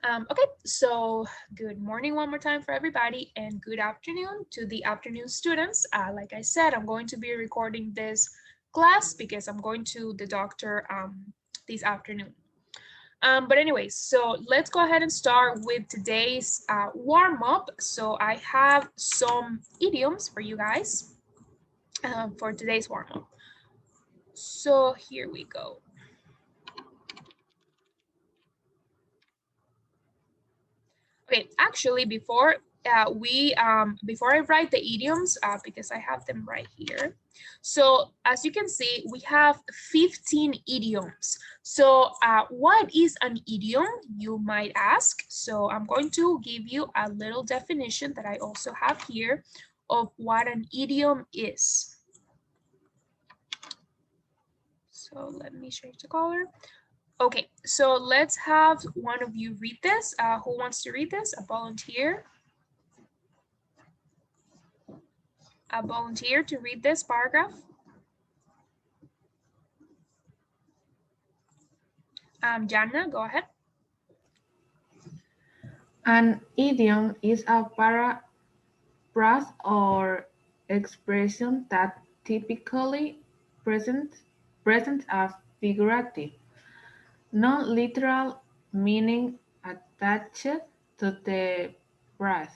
Okay, so good morning one more time for everybody and good afternoon to the afternoon students. Like I said, I'm going to be recording this class because I'm going to the doctor this afternoon. But anyways, so let's go ahead and start with today's warm up. So I have some idioms for you guys for today's warm up. So here we go. Okay, actually, before I write the idioms, because I have them right here. So as you can see, we have 15 idioms. So what is an idiom, you might ask? So I'm going to give you a little definition that I also have here of what an idiom is. So let me change the color. Okay, so let's have one of you read this. Who wants to read this? A volunteer? A volunteer to read this paragraph? Jana, go ahead. An idiom is a paraphrase or expression that typically presents a figurative, non-literal meaning attached to the phrase.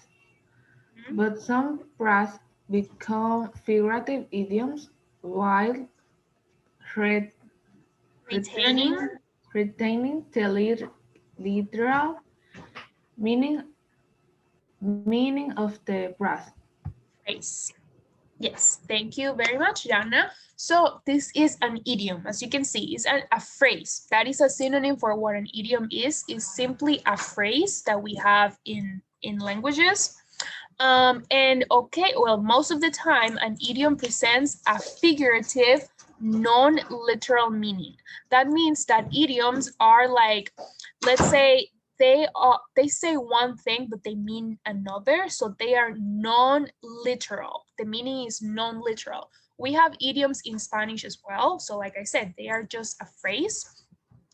Mhm. But some phrases become figurative idioms while re- Retaining returning, retaining the literal meaning meaning of the phrase. phrase. Yes, thank you very much, Jana. So this is an idiom. As you can see, it's a phrase. That is a synonym for what an idiom is simply a phrase that we have in languages. And okay, well, most of the time, an idiom presents a figurative, non-literal meaning. That means that idioms are like, let's say, they say one thing but they mean another, so they are non-literal. The meaning is non-literal. We have idioms in Spanish as well, so like I said, they are just a phrase,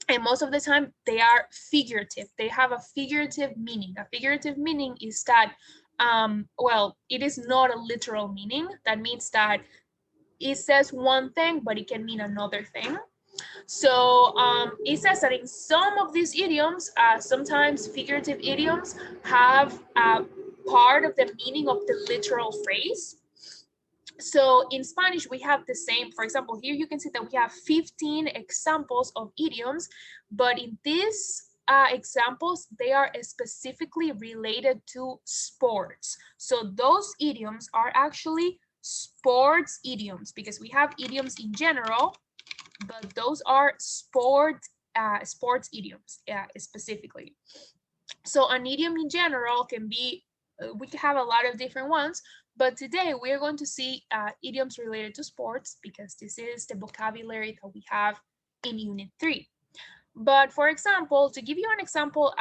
and most of the time they are figurative. They have a figurative meaning. A figurative meaning is that well, it is not a literal meaning. That means that it says one thing but it can mean another thing. So it says that in some of these idioms, sometimes figurative idioms have part of the meaning of the literal phrase. So in Spanish, we have the same. For example, here you can see that we have 15 examples of idioms, but in these examples, they are specifically related to sports. So those idioms are actually sports idioms because we have idioms in general, but those are sports idioms specifically. So an idiom in general can be, we can have a lot of different ones, but today we are going to see idioms related to sports because this is the vocabulary that we have in Unit 3. But for example, to give you an example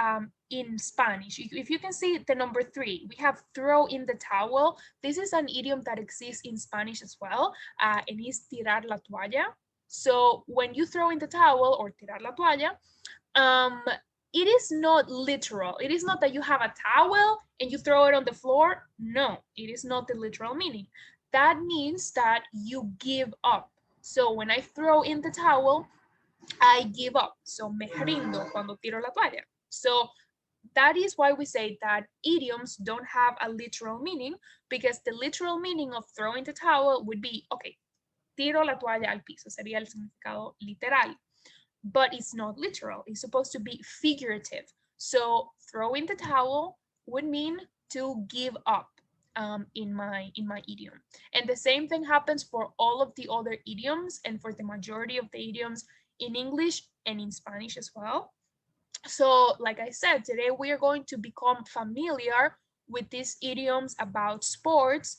in Spanish, if you can see the number 3, we have throw in the towel. This is an idiom that exists in Spanish as well, and is tirar la toalla. So when you throw in the towel or tirar la toalla, um, it is not literal. It is not that you have a towel and you throw it on the floor. No, it is not the literal meaning. That means that you give up. So when I throw in the towel, I give up. So me rindo cuando tiro la toalla. So that is why we say that idioms don't have a literal meaning, because the literal meaning of throwing the towel would be, okay, tiro la toalla al piso, sería el significado literal, but it's not literal. It's supposed to be figurative. So throwing the towel would mean to give up in my idiom. And the same thing happens for all of the other idioms and for the majority of the idioms in English and in Spanish as well. So, like I said, today we are going to become familiar with these idioms about sports.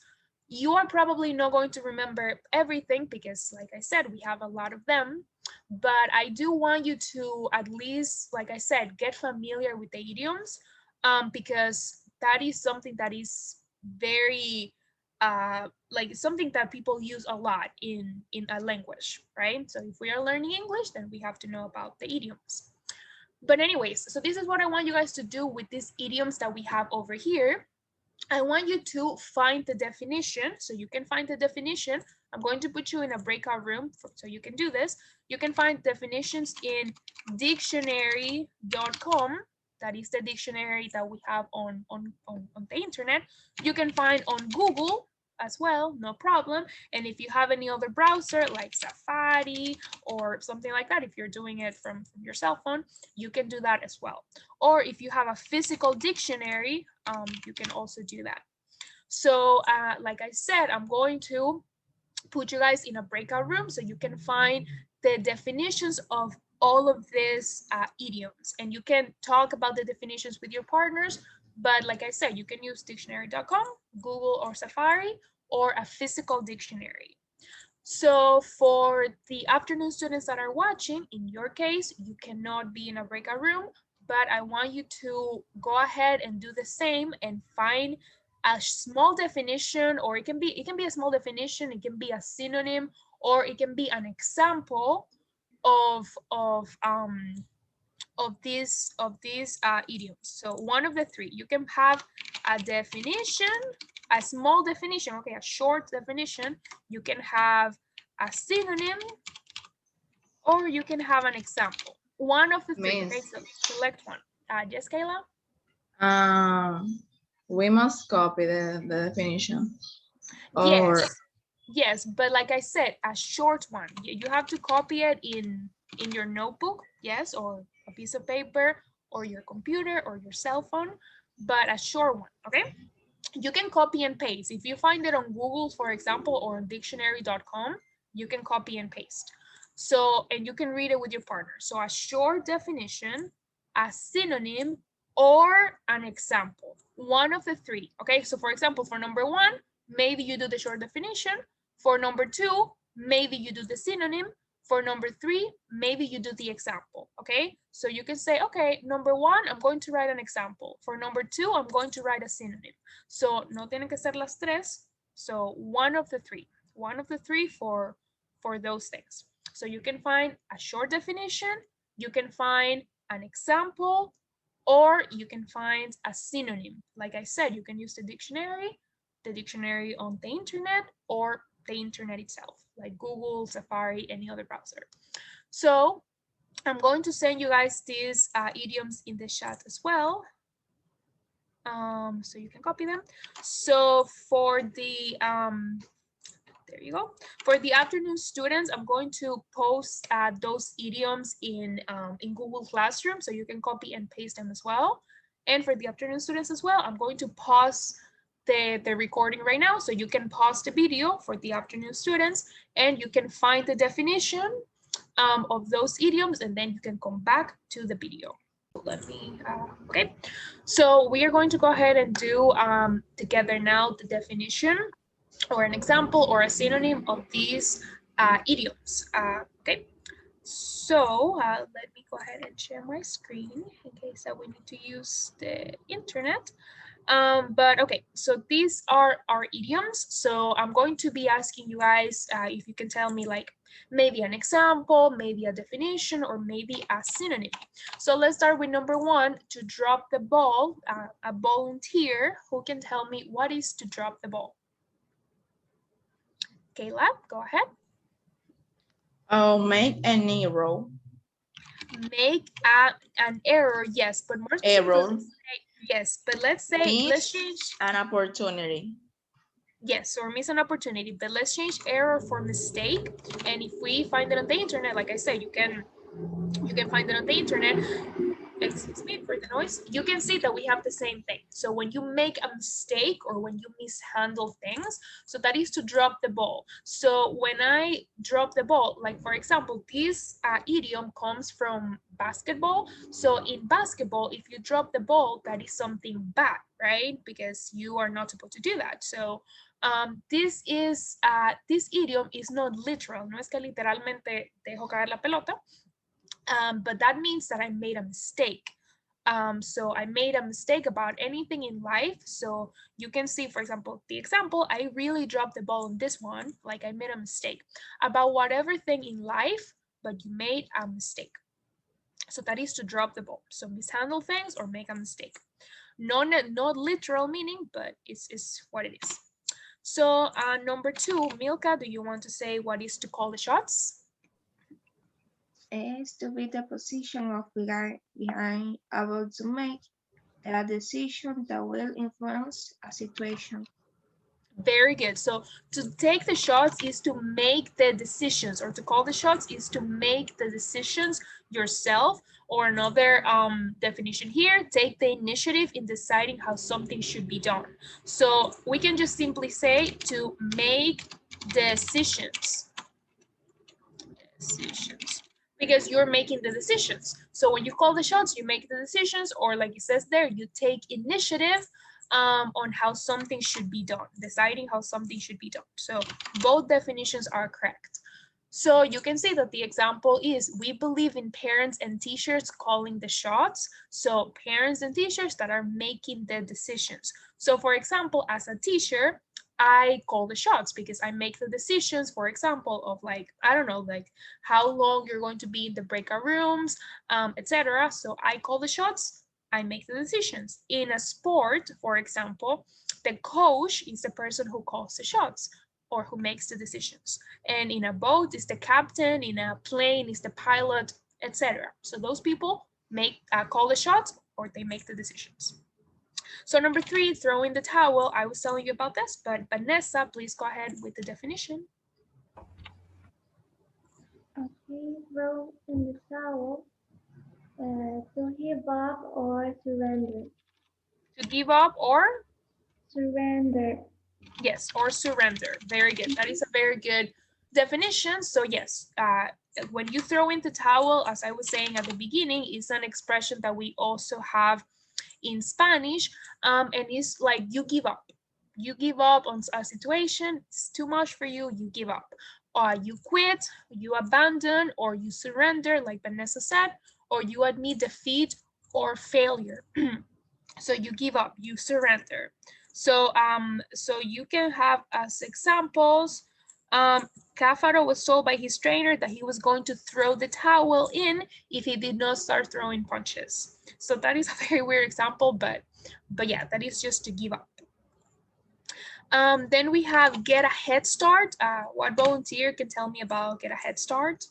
You are probably not going to remember everything because, like I said, we have a lot of them. But I do want you to at least, like I said, get familiar with the idioms, because that is something that is very like something that people use a lot in a language, right? So if we are learning English, then we have to know about the idioms. But anyways, so this is what I want you guys to do with these idioms that we have over here. I want you to find the definition. So you can find the definition. I'm going to put you in a breakout room so you can do this. You can find definitions in dictionary.com. That is the dictionary that we have on the internet. You can find on Google as well, no problem. And if you have any other browser like Safari or something like that, if you're doing it from your cell phone, you can do that as well. Or if you have a physical dictionary, you can also do that. So like I said, I'm going to put you guys in a breakout room so you can find the definitions of all of these idioms, and you can talk about the definitions with your partners. But like I said, you can use dictionary.com, Google, or Safari, or a physical dictionary. So for the afternoon students that are watching, in your case, you cannot be in a breakout room, but I want you to go ahead and do the same and find a small definition, or it can be a small definition, it can be a synonym, or it can be an example of of um of these idioms. So one of the three. You can have a definition, a small definition, okay, a short definition. You can have a synonym, or you can have an example. One of the three, okay? Miss, So select one. Yes, Kayla? um, we must copy the definition. Or Yes, yes, but like I said, a short one. You have to copy it in your notebook, yes, or a piece of paper, or your computer, or your cell phone, but a short one, okay? You can copy and paste. If you find it on Google, for example, or on dictionary.com, you can copy and paste. So, and you can read it with your partner. So a short definition, a synonym, or an example. One of the three, okay? So for example, for number one, maybe you do the short definition. For number two, maybe you do the synonym. For number three, maybe you do the example, okay? So you can say, okay, number one, I'm going to write an example. For number two, I'm going to write a synonym. So no tienen que ser las tres. So one of the three for those things. So you can find a short definition, you can find an example, or you can find a synonym. Like I said, you can use the dictionary on the internet, or the internet itself, like Google, Safari, any other browser. So I'm going to send you guys these idioms in the chat as well. So you can copy them. So for the there you go. For the afternoon students, I'm going to post those idioms in Google Classroom, so you can copy and paste them as well. And for the afternoon students as well, I'm going to pause the recording right now, so you can pause the video for the afternoon students, and you can find the definition of those idioms, and then you can come back to the video. Let me, okay. So we are going to go ahead and do together now the definition, or an example, or a synonym of these idioms. Okay, so let me go ahead and share my screen in case that we need to use the internet. But okay, so these are our idioms. So I'm going to be asking you guys if you can tell me like maybe an example, maybe a definition, or maybe a synonym. So let's start with number one, to drop the ball. A volunteer who can tell me what is to drop the ball. Kayla, go ahead. I'll make an error. Make an error, yes, but more Error. yes, but let's change an opportunity. yes, or miss an opportunity, but let's change error for mistake. And if we find it on the internet, like I said, you can find it on the internet. Excuse me for the noise. You can see that we have the same thing. So when you make a mistake, or when you mishandle things, so that is to drop the ball. So when I drop the ball, like for example, this idiom comes from basketball. So in basketball, if you drop the ball, that is something bad, right? Because you are not supposed to do that. So this idiom is not literal. No es que literalmente dejo caer la pelota. But that means that I made a mistake. So I made a mistake about anything in life. So you can see, for example, the example, I really dropped the ball on this one, like I made a mistake about whatever thing in life, but you made a mistake. So that is to drop the ball. So mishandle things or make a mistake. Not literal meaning, but it's what it is. So number 2, Milka, do you want to say what is to call the shots? Is to be the position of behind about to make a decision that will influence a situation. Very good. So to take the shots is to make the decisions, or to call the shots is to make the decisions yourself. Or another definition here, take the initiative in deciding how something should be done. So we can just simply say to make decisions. Decisions. Because you're making the decisions. So when you call the shots, you make the decisions, or like it says there, you take initiative on how something should be done, deciding how something should be done. So both definitions are correct. So you can see that the example is, we believe in parents and teachers calling the shots. So parents and teachers that are making the decisions. So for example, as a teacher, I call the shots because I make the decisions, for example, of like, I don't know, like how long you're going to be in the breakout rooms, etc. So I call the shots, I make the decisions. In a sport, for example, the coach is the person who calls the shots or who makes the decisions. And in a boat is the captain, in a plane is the pilot, etc. So those people make call the shots or they make the decisions. So number 3, throw in the towel. I was telling you about this, but Vanessa, please go ahead with the definition. Okay, throw in the towel, to give up or surrender. To give up or? Surrender. Yes, or surrender. Very good. That is a very good definition. So yes, when you throw in the towel, as I was saying at the beginning, is an expression that we also have in Spanish, and it's like you give up. You give up on a situation, it's too much for you, you give up. You quit, you abandon, or you surrender, like Vanessa said, or you admit defeat or failure. So you give up, you surrender. So you can have as examples, Cafaro was told by his trainer that he was going to throw the towel in if he did not start throwing punches. So that is a very weird example, but yeah, that is just to give up. Then we have get a head start. What volunteer can tell me about get a head start?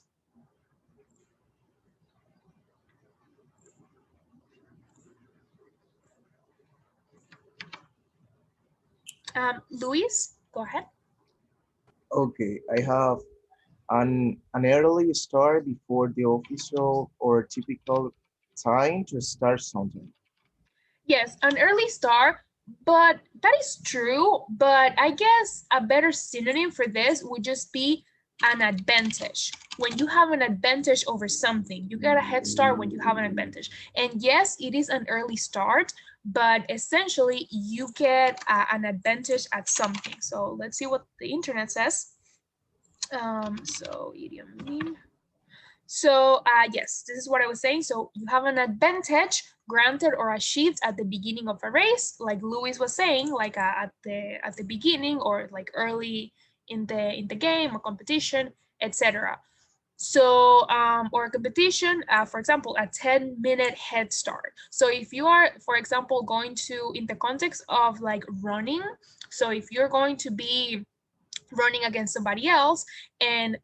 Luis, go ahead. Okay, I have an early start before the official or typical time to start something. Yes, an early start, but that is true. But I guess a better synonym for this would just be an advantage. When you have an advantage over something, you get a head start when you have an advantage. And yes, it is an early start, but essentially you get an advantage at something. So let's see what the internet says. So idiom mean. So yes, this is what I was saying. So you have an advantage granted or achieved at the beginning of a race, like Louis was saying, like at the beginning or like early in the game or competition, etc. So or a competition, for example, a 10-minute head start. So if you are, for example, going to, in the context of like running, so if you're going to be running against somebody else, and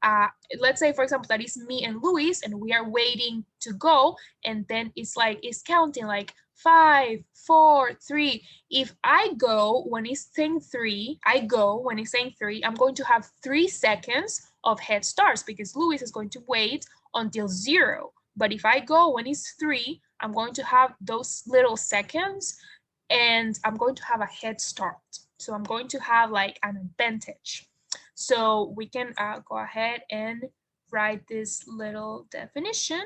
let's say for example that is me and Luis and we are waiting to go, and then it's like it's counting like 5 4 3. If I go when it's saying 3, I go when it's saying 3, I'm going to have 3 seconds of head starts because Luis is going to wait until 0. But if I go when it's 3, I'm going to have those little seconds and I'm going to have a head start. So I'm going to have like an advantage. So we can go ahead and write this little definition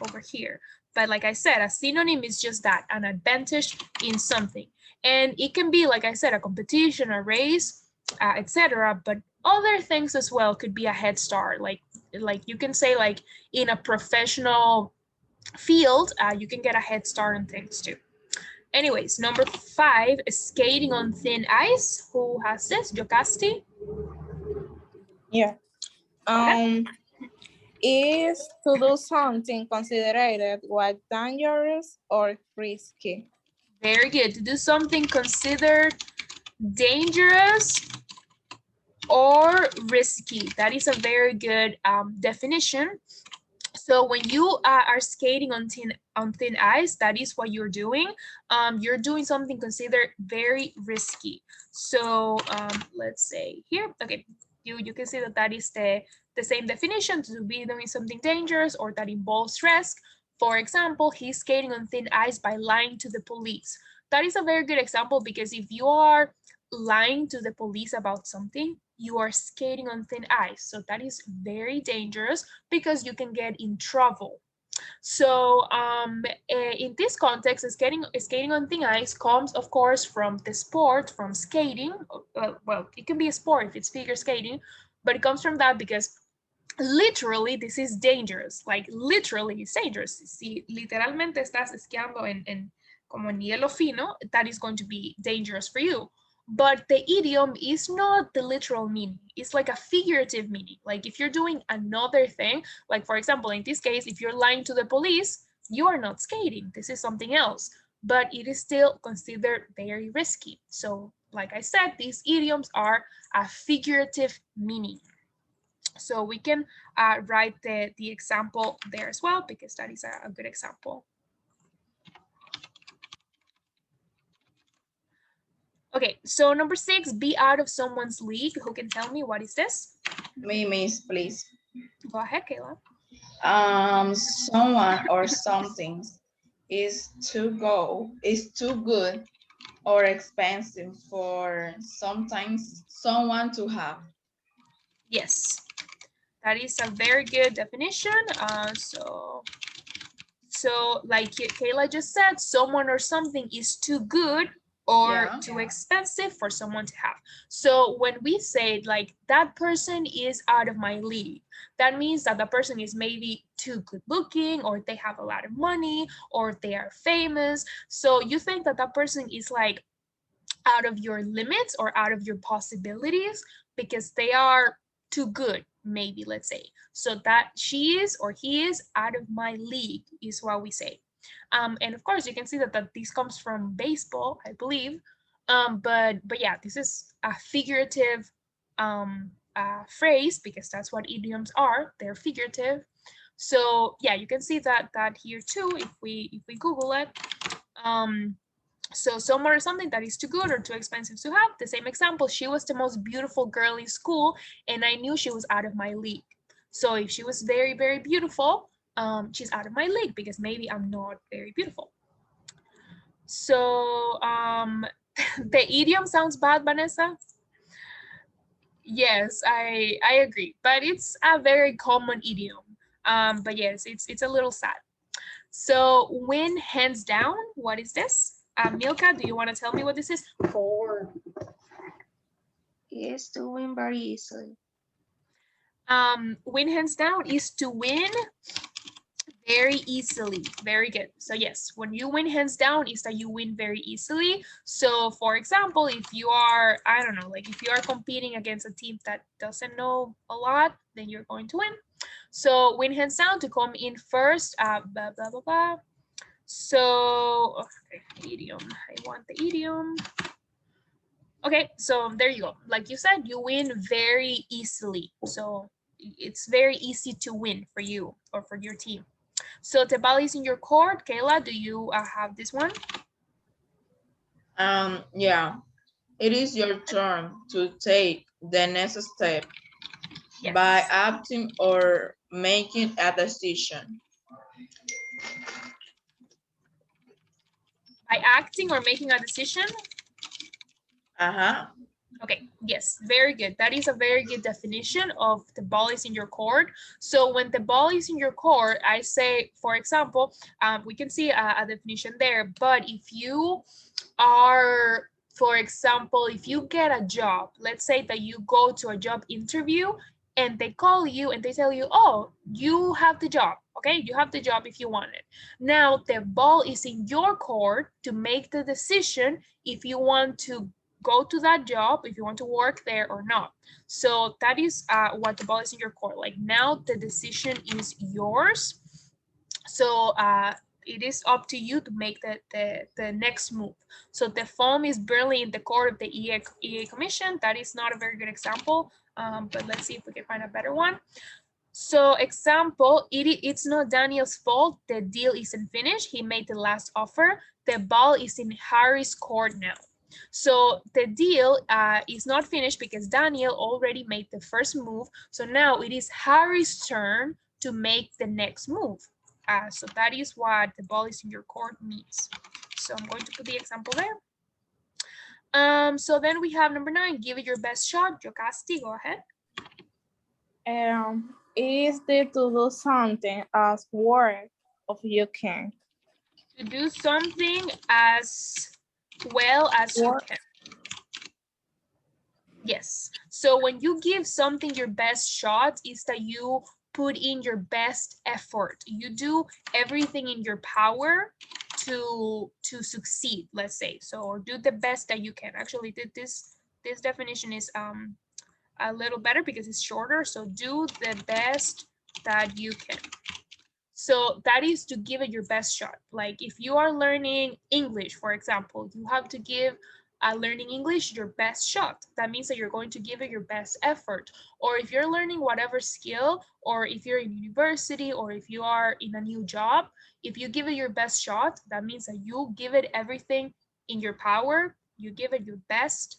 over here. But like I said, a synonym is just that, an advantage in something. And it can be, like I said, a competition, a race, etc. But other things as well could be a head start. Like you can say like in a professional field, you can get a head start on things too. Anyways, number 5, skating on thin ice. Who has this? Jocasti? Yeah. Go ahead. is to do something considered what dangerous or risky. Very good. To do something considered dangerous or risky. That is a very good definition. So when you are skating on thin ice, that is what you're doing. You're doing something considered very risky. So let's say here, okay, you can see that that is the same definition, to be doing something dangerous or that involves risk. For example, he's skating on thin ice by lying to the police. That is a very good example, because if you are lying to the police about something, you are skating on thin ice. So that is very dangerous because you can get in trouble. So in this context, skating on thin ice comes, of course, from the sport, from skating. Well, it can be a sport if it's figure skating, but it comes from that because literally this is dangerous. Like literally it's dangerous. Si literalmente estás esquiando como en hielo fino, that is going to be dangerous for you. But the idiom is not the literal meaning. It's like a figurative meaning. Like if you're doing another thing, like for example, in this case, if you're lying to the police, you are not skating. This is something else, but it is still considered very risky. So like I said, these idioms are a figurative meaning. So we can write the example there as well, because that is a good example. Okay, so number 6, be out of someone's league. Who can tell me what is this? Me, miss, please. Go ahead, Kayla. Someone or something is too good or expensive for sometimes someone to have. Yes, that is a very good definition. So like Kayla just said, someone or something is too good or too expensive for someone to have. So when we say like that person is out of my league, that means that the person is maybe too good looking, or they have a lot of money, or they are famous. So you think that that person is like out of your limits or out of your possibilities because they are too good, maybe, let's say. So that she is or he is out of my league is what we say. And of course, you can see that this comes from baseball, I believe. But yeah, this is a figurative phrase, because that's what idioms are. They're figurative. So yeah, you can see that here too if we Google it. So someone or something that is too good or too expensive to have. The same example, she was the most beautiful girl in school and I knew she was out of my league. So if she was very, very beautiful, she's out of my league because maybe I'm not very beautiful. So the idiom sounds bad, Vanessa? Yes, I agree, but it's a very common idiom. But yes, it's a little sad. So win hands down, what is this? Milka, do you want to tell me what this is? Four. Is to win very easily. Win hands down is to win very easily. Very good. So yes, when you win hands down is that you win very easily. So for example, if you are, I don't know, like if you are competing against a team that doesn't know a lot, then you're going to win. So win hands down, to come in first, blah, blah, blah, blah. So, okay, idiom, I want the idiom. Okay, so there you go. Like you said, you win very easily. So it's very easy to win for you or for your team. So the ball is in your court. Kayla, do you have this one? Yeah, it is your turn to take the next step by acting or making a decision. By acting or making a decision? Okay, yes, very good. That is a very good definition of the ball is in your court. So when the ball is in your court, I say, for example, we can see a definition there, but if you are, for example, if you get a job, let's say that you go to a job interview and they call you and they tell you, oh, you have the job, okay? You have the job if you want it. Now the ball is in your court to make the decision if you want to go to that job, if you want to work there or not. So that is what the ball is in your court. Like now the decision is yours. So it is up to you to make the next move. So the foam is barely in the court of the EA Commission. That is not a very good example, but let's see if we can find a better one. So example, it's not Daniel's fault. The deal isn't finished. He made the last offer. The ball is in Harry's court now. So the deal is not finished because Daniel already made the first move. So now it is Harry's turn to make the next move. So that is what the ball is in your court means. So I'm going to put the example there. So then we have number 9, give it your best shot. Jocasti, go ahead. Is there to do something as work of you can. To do something as well as you can. Yes. So when you give something your best shot, is that you put in your best effort. You do everything in your power to succeed, let's say. So, or do the best that you can. Actually, this definition is a little better because it's shorter. So do the best that you can. So that is to give it your best shot. Like if you are learning English, for example, you have to give learning English your best shot. That means that you're going to give it your best effort. Or if you're learning whatever skill, or if you're in university, or if you are in a new job, if you give it your best shot, that means that you give it everything in your power. You give it your best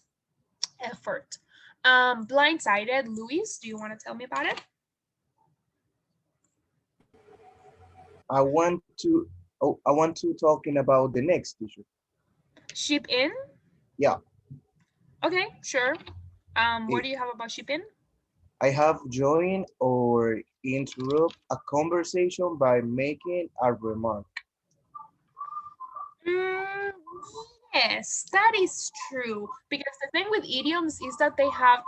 effort. Blindsided, Luis, do you want to tell me about it? I want to talking about the next issue. Ship in? Yeah. Okay, sure. What do you have about ship in? I have joined or interrupt a conversation by making a remark. Yes, that is true. Because the thing with idioms is that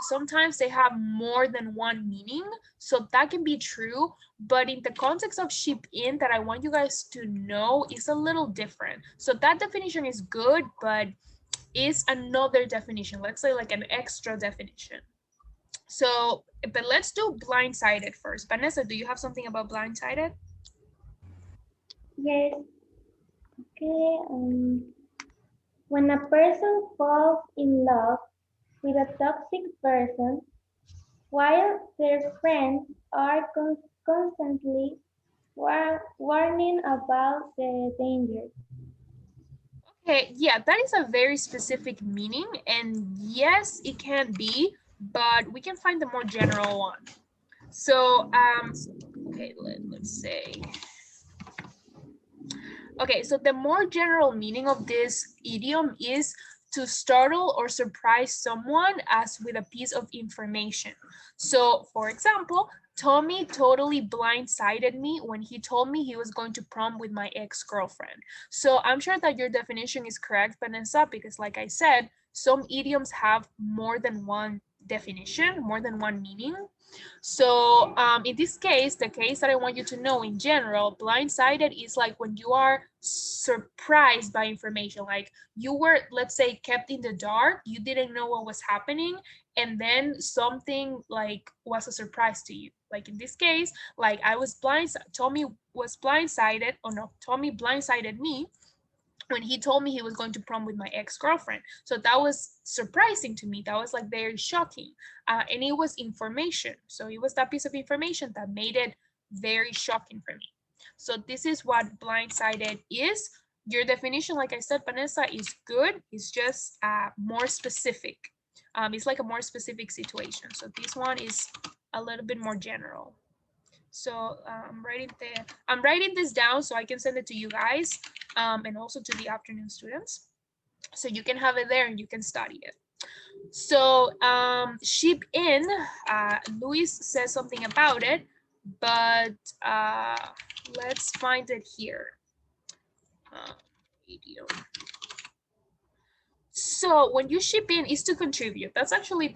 sometimes they have more than one meaning. So that can be true. But in the context of ship in, that I want you guys to know, is a little different. So that definition is good, but is another definition. Let's say like an extra definition. So, but let's do blindsided first. Vanessa, do you have something about blindsided? Yes. Okay. When a person falls in love with a toxic person, while their friends are constantly warning about the dangers. Okay, yeah, that is a very specific meaning, and yes, it can be, but we can find the more general one. So, okay, let's say. Okay, so the more general meaning of this idiom is to startle or surprise someone as with a piece of information. So, for example, Tommy totally blindsided me when he told me he was going to prom with my ex-girlfriend. So I'm sure that your definition is correct, Vanessa, because like I said, some idioms have more than one definition, more than one meaning. So in this case, the case that I want you to know in general, blindsided is like when you are surprised by information, like you were, let's say, kept in the dark, you didn't know what was happening, and then something like was a surprise to you. Like in this case, like I was Tommy was blindsided, or no, Tommy blindsided me when he told me he was going to prom with my ex-girlfriend. So that was surprising to me. That was like very shocking. And it was information. So it was that piece of information that made it very shocking for me. So this is what blindsided is. Your definition, like I said, Vanessa, is good. It's just more specific. It's like a more specific situation. So this one is a little bit more general. So I'm writing this down so I can send it to you guys and also to the afternoon students. So you can have it there and you can study it. So ship in, Luis says something about it, but let's find it here. Video. So when you ship in is to contribute. That's actually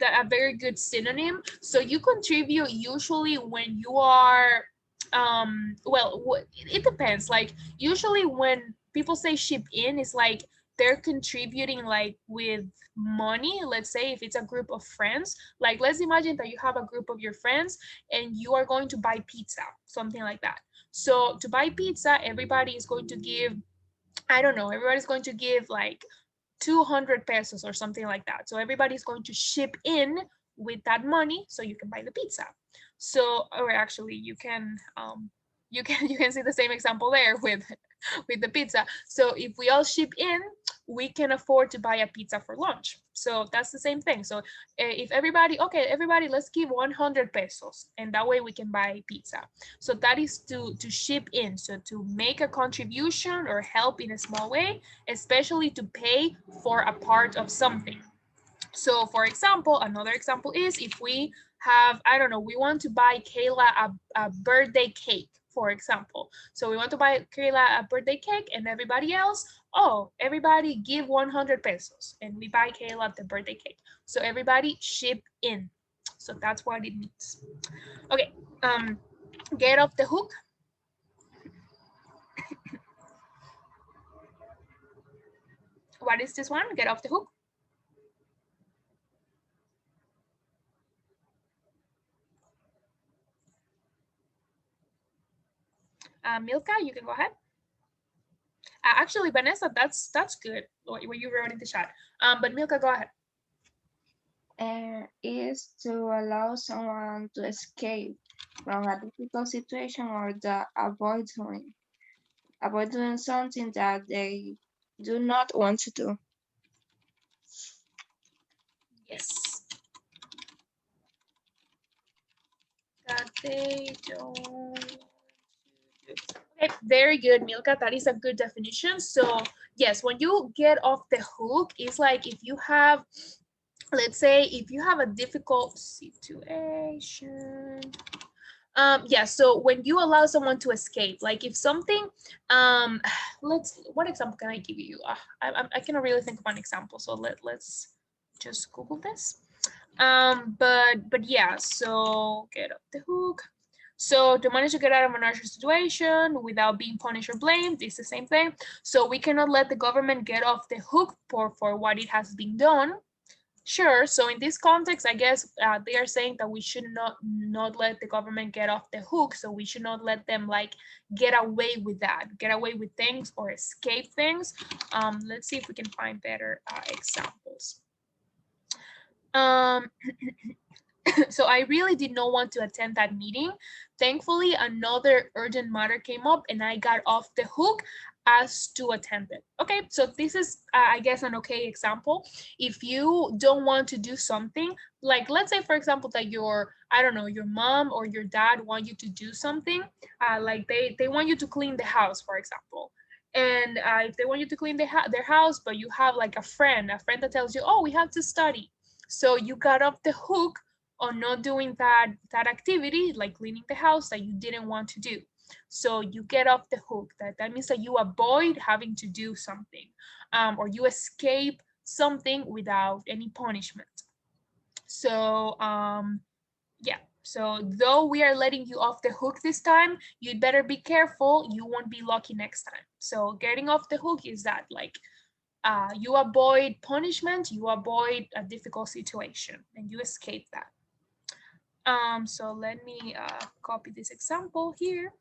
a very good synonym. So you contribute usually when you are, well, it depends. Like usually when people say ship in, it's like they're contributing like with money. Let's say if it's a group of friends, like let's imagine that you have a group of your friends and you are going to buy pizza, something like that. So to buy pizza, everybody is going to give, I don't know, everybody's going to give like 200 pesos or something like that. So everybody's going to ship in with that money so you can buy the pizza. So, or actually you can you can see the same example there with the pizza. So if we all ship in, we can afford to buy a pizza for lunch. So that's the same thing. So if everybody, okay, everybody, let's give 100 pesos, and that way we can buy pizza. So that is to ship in, so to make a contribution or help in a small way, especially to pay for a part of something. So for example, another example is if we have, I don't know, we want to buy Kayla a birthday cake, for example. So we want to buy Kayla a birthday cake, and everybody else, oh, everybody give 100 pesos and we buy Kayla the birthday cake. So everybody ship in. So that's what it means. Okay, get off the hook. What is this one? Get off the hook. Milka, you can go ahead. Actually, Vanessa, that's good what you wrote in the chat. But Milka, go ahead. Is to allow someone to escape from a difficult situation or to avoid doing something that they do not want to do. Yes. That they don't. Okay, very good, Milka. That is a good definition. So yes, when you get off the hook, it's like if you have, let's say, if you have a difficult situation. Yeah, so when you allow someone to escape, like if something, what example can I give you? I cannot really think of an example, so let's just Google this. But yeah, so get off the hook. So to manage to get out of an urgent situation without being punished or blamed, it's the same thing. So we cannot let the government get off the hook for what it has been done. Sure. So in this context, I guess they are saying that we should not let the government get off the hook. So we should not let them like get away with that, get away with things or escape things. Let's see if we can find better examples. So I really did not want to attend that meeting. Thankfully, another urgent matter came up and I got off the hook as to attend it. Okay, so this is, I guess, an okay example. If you don't want to do something, like let's say, for example, that your, I don't know, your mom or your dad want you to do something, like they want you to clean the house, for example. And if they want you to clean their house, but you have like a friend that tells you, oh, we have to study. So you got off the hook on not doing that activity, like cleaning the house that you didn't want to do. So you get off the hook. That means that you avoid having to do something, or you escape something without any punishment. So yeah. So though we are letting you off the hook this time, you'd better be careful. You won't be lucky next time. So getting off the hook is that like you avoid punishment, you avoid a difficult situation, and you escape that. So let me copy this example here.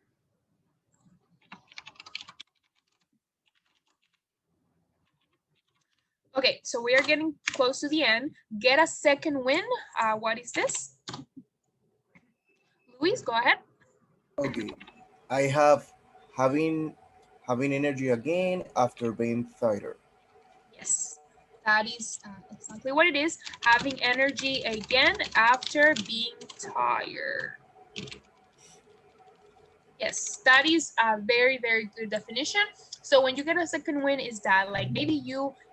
Okay, so we are getting close to the end. Get a second win. What is this? Luis, go ahead. Okay, I have having energy again after being tired. Yes, that is exactly what it is. Having energy again after being tired. Yes, that is a very, very good definition. So when you get a second win is that like maybe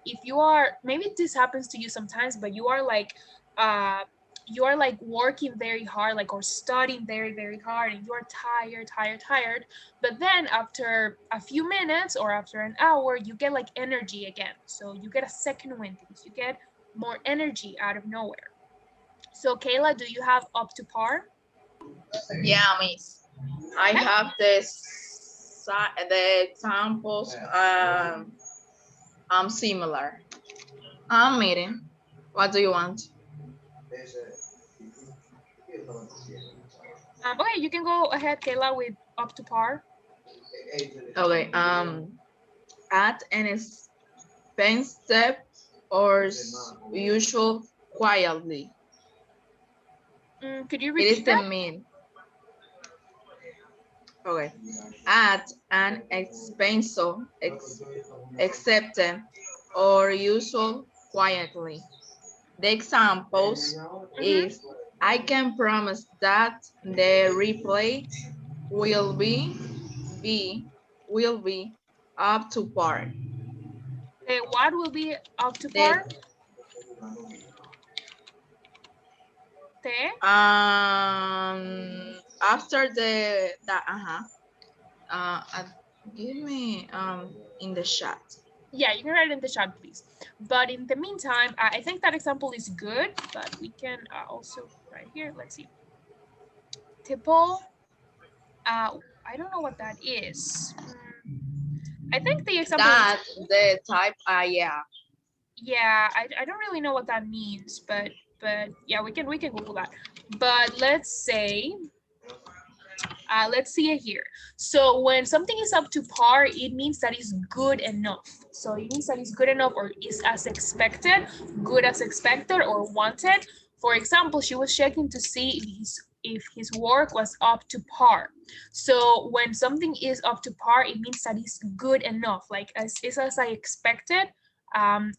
if you are, maybe this happens to you sometimes, but you are like working very hard, like or studying very, very hard and you are tired. But then after a few minutes or after an hour, you get like energy again. So you get a second win because you get more energy out of nowhere. So Kayla, do you have up to par? Yeah, miss. I have the examples Similar. I'm meeting. What do you want? Okay, you can go ahead, Kayla, with up to par. Okay. At an expensive or usual quietly. Could you It is repeat the that? mean. Okay. At an expensive, accepted, or usual quietly. The examples Mm-hmm. is I can promise that the replay will be will be up to par. What will be up to The par? Te? after give me in the chat. Yeah, you can write it in the chat, please. But in the meantime, I think that example is good, but we can also right here. Let's see. Tipple. I don't know what that is. I think the example That is the type yeah. yeah. I don't really know what that means, but yeah, we can Google that. But let's say let's see it here. So when something is up to par, it means that it's good enough. So it means that it's good enough or is as expected, good as expected or wanted. For example, she was checking to see if his work was up to par. So when something is up to par, it means that it's good enough, like it's as I expected.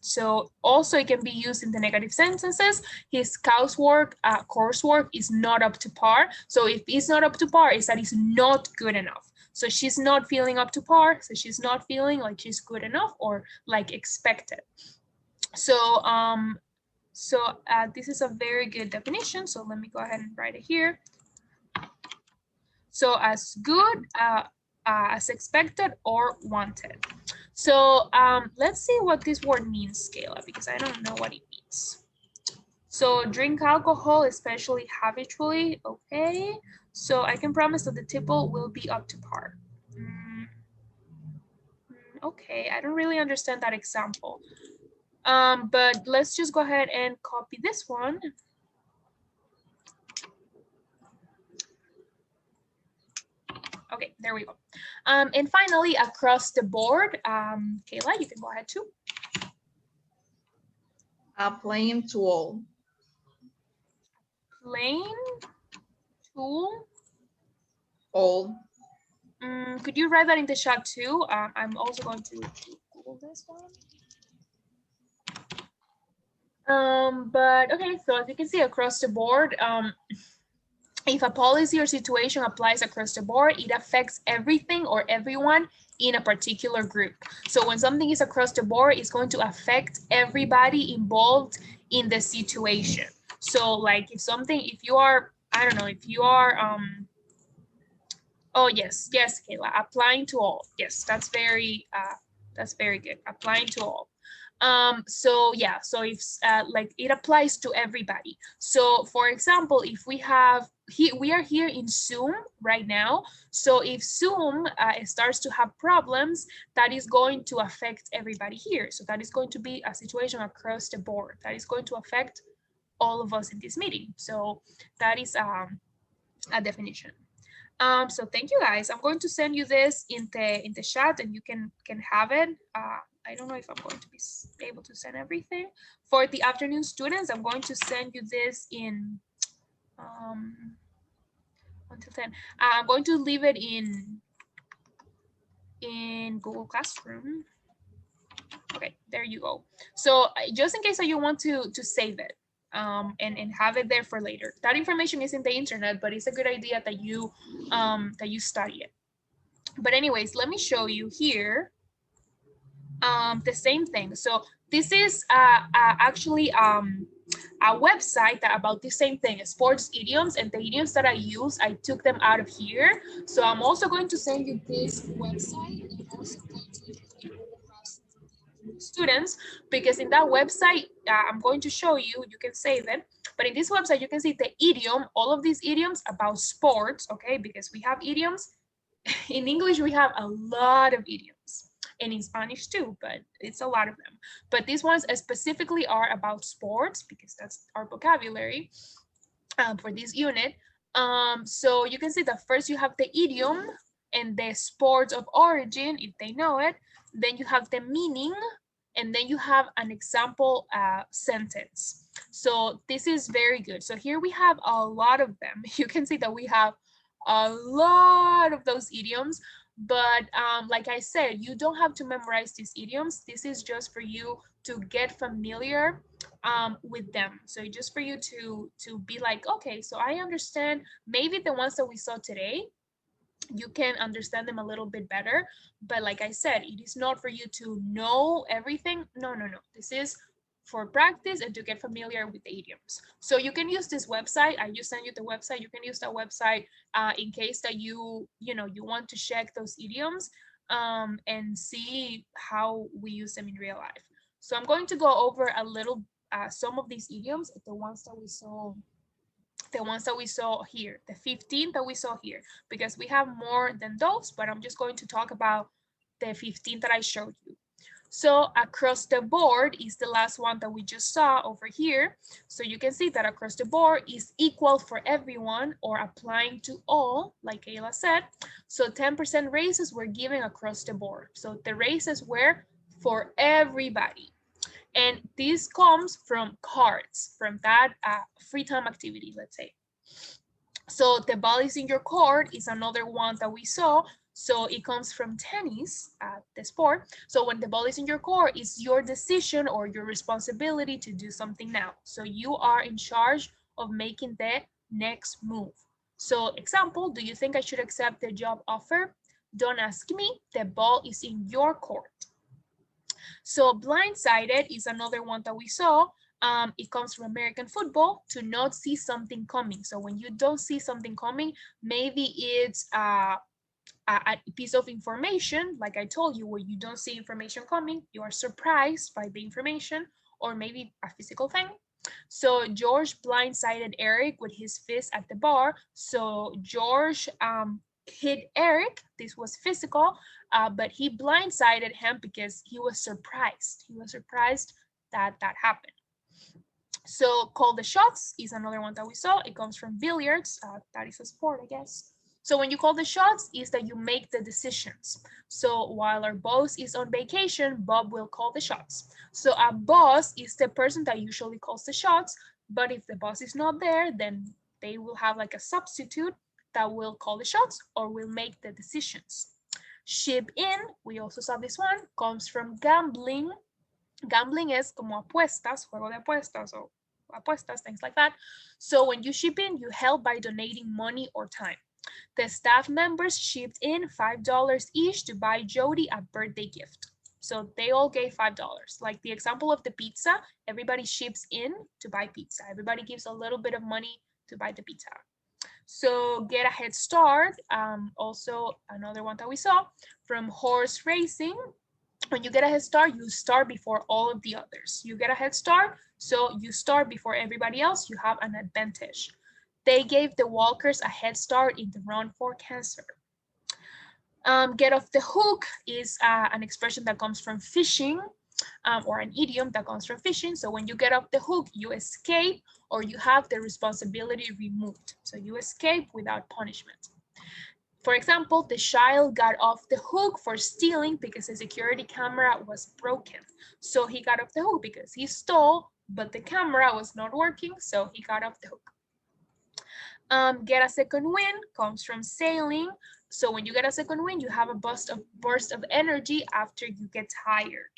So also it can be used in the negative sentences. His coursework is not up to par. So if it's not up to par, it's that it's not good enough. So she's not feeling up to par. So she's not feeling like she's good enough or like expected. So this is a very good definition. So let me go ahead and write it here. So as good, as expected or wanted. So let's see what this word means, Kayla, because I don't know what it means. So drink alcohol, especially habitually, okay. So I can promise that the tipple will be up to par. Okay, I don't really understand that example. But let's just go ahead and copy this one. Okay, there we go. And finally, across the board, Kayla, you can go ahead too. Applying to all. Plain tool. All. Could you write that in the chat too? I'm also going to Google this one. But okay, so as you can see across the board, if a policy or situation applies across the board, it affects everything or everyone in a particular group. So when something is across the board, it's going to affect everybody involved in the situation. So like if you are, I don't know, if you are, oh yes, Kayla, applying to all. Yes, that's very good. Applying to all. So yeah, so if like it applies to everybody. So for example, if we are here in Zoom right now. So if Zoom starts to have problems, that is going to affect everybody here. So that is going to be a situation across the board. That is going to affect all of us in this meeting. So that is a definition. So thank you guys. I'm going to send you this in the chat and you can have it. I don't know if I'm going to be able to send everything. For the afternoon students, I'm going to send you this in until 10. I'm going to leave it in Google Classroom. Okay, there you go. So just in case that you want to save it and have it there for later. That information is in the internet, but it's a good idea that you study it. But anyways, let me show you here the same thing. So this is actually a website about the same thing, sports idioms, and the idioms that I use, I took them out of here. So I'm also going to send you this website and also going to students, because in that website, I'm going to show you, you can save it, but in this website, you can see the idiom, all of these idioms about sports, okay, because we have idioms. In English, we have a lot of idioms. and in Spanish too, but it's a lot of them. But these ones specifically are about sports because that's our vocabulary for this unit. So you can see that first you have the idiom and the sports of origin, if they know it. Then you have the meaning, and then you have an example sentence. So this is very good. So here we have a lot of them. You can see that we have a lot of those idioms, but like I said, you don't have to memorize these idioms. This is just for you to get familiar with them. So just for you to be like, okay, so I understand maybe the ones that we saw today, you can understand them a little bit better. But like I said, it is not for you to know everything. No, no, no. This is for practice and to get familiar with the idioms. So you can use this website. I just sent you the website. You can use that website in case that you want to check those idioms and see how we use them in real life. So I'm going to go over a little some of these idioms, the ones that we saw here, the 15 that we saw here, because we have more than those, but I'm just going to talk about the 15 that I showed you. So across the board is the last one that we just saw over here. So you can see that across the board is equal for everyone or applying to all, like Ayla said. So 10% raises were given across the board. So the raises were for everybody. And this comes from cards, from that free time activity, let's say. So the ball is in your court is another one that we saw. So it comes from tennis, the sport. So when the ball is in your court, it's your decision or your responsibility to do something now. So you are in charge of making the next move. So example, do you think I should accept the job offer? Don't ask me, the ball is in your court. So blindsided is another one that we saw. It comes from American football, to not see something coming. So when you don't see something coming, maybe it's a piece of information, like I told you, where you don't see information coming, you are surprised by the information, or maybe a physical thing. So George blindsided Eric with his fist at the bar. So George hit Eric. This was physical, but he blindsided him because he was surprised. He was surprised that that happened. So call the shots is another one that we saw. It comes from billiards. That is a sport, I guess. So when you call the shots is that you make the decisions. So while our boss is on vacation, Bob will call the shots. So a boss is the person that usually calls the shots, but if the boss is not there, then they will have like a substitute that will call the shots or will make the decisions. Ship in, we also saw this one, comes from gambling. Gambling es como apuestas, juego de apuestas o apuestas, things like that. So when you ship in, you help by donating money or time. The staff members shipped in $5 each to buy Jody a birthday gift. So they all gave $5. Like the example of the pizza, everybody ships in to buy pizza. Everybody gives a little bit of money to buy the pizza. So get a head start, also another one that we saw from horse racing. When you get a head start, you start before all of the others. You get a head start, so you start before everybody else, you have an advantage. They gave the walkers a head start in the run for cancer. Get off the hook is an expression that comes from fishing, or an idiom that comes from fishing. So when you get off the hook, you escape or you have the responsibility removed. So you escape without punishment. For example, the child got off the hook for stealing because the security camera was broken. So he got off the hook because he stole, but the camera was not working, so he got off the hook. Get a second wind comes from sailing. So when you get a second wind, you have a burst of energy after you get tired.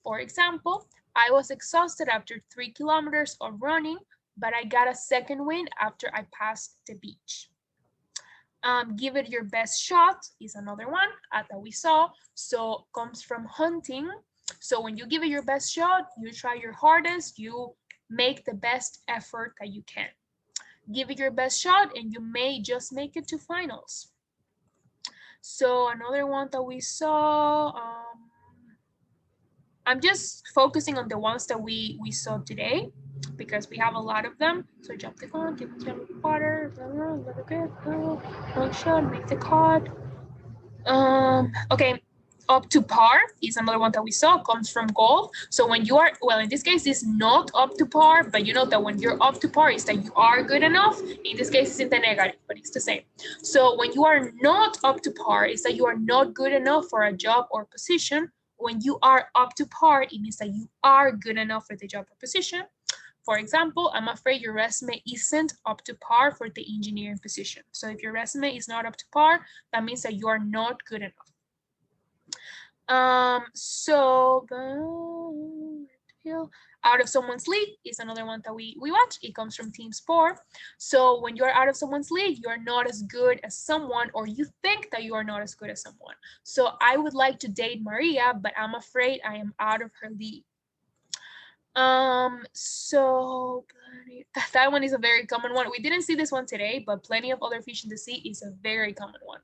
For example, I was exhausted after 3 kilometers of running, but I got a second wind after I passed the beach. Give it your best shot is another one that we saw. So comes from hunting. So when you give it your best shot, you try your hardest, you make the best effort that you can. Give it your best shot and you may just make it to finals. So another one that we saw, I'm just focusing on the ones that we saw today because we have a lot of them. So jump the gun, give it to water, let it go, long shot, make the cut. Okay, Up to par is another one that we saw, comes from gold. So when you are, well, in this case, it's not up to par, but you know that when you're up to par, is that you are good enough. In this case, it's in the negative, but it's the same. So when you are not up to par, is that you are not good enough for a job or position. When you are up to par, it means that you are good enough for the job or position. For example, I'm afraid your resume isn't up to par for the engineering position. So if your resume is not up to par, that means that you are not good enough. So out of someone's league is another one that we watch. It comes from team sport. So when you're out of someone's league, you're not as good as someone, or you think that you are not as good as someone. So I would like to date Maria, but I'm afraid I am out of her league. So that one is a very common one. We didn't see this one today, but plenty of other fish in the sea is a very common one.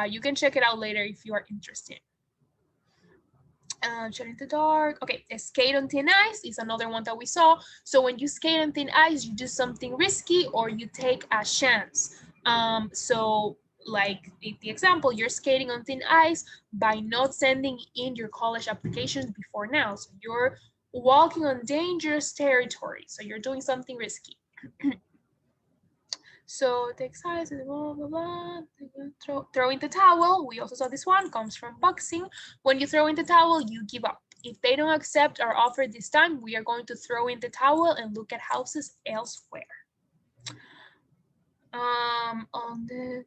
You can check it out later if you are interested. Shut in the dark. Okay, skate on thin ice is another one that we saw. So when you skate on thin ice, you do something risky or you take a chance. So like the example, you're skating on thin ice by not sending in your college applications before now. So you're walking on dangerous territory. So you're doing something risky. So the exercise, blah, blah, blah. Throw in the towel. We also saw this one, comes from boxing. When you throw in the towel, you give up. If they don't accept our offer this time, we are going to throw in the towel and look at houses elsewhere. On the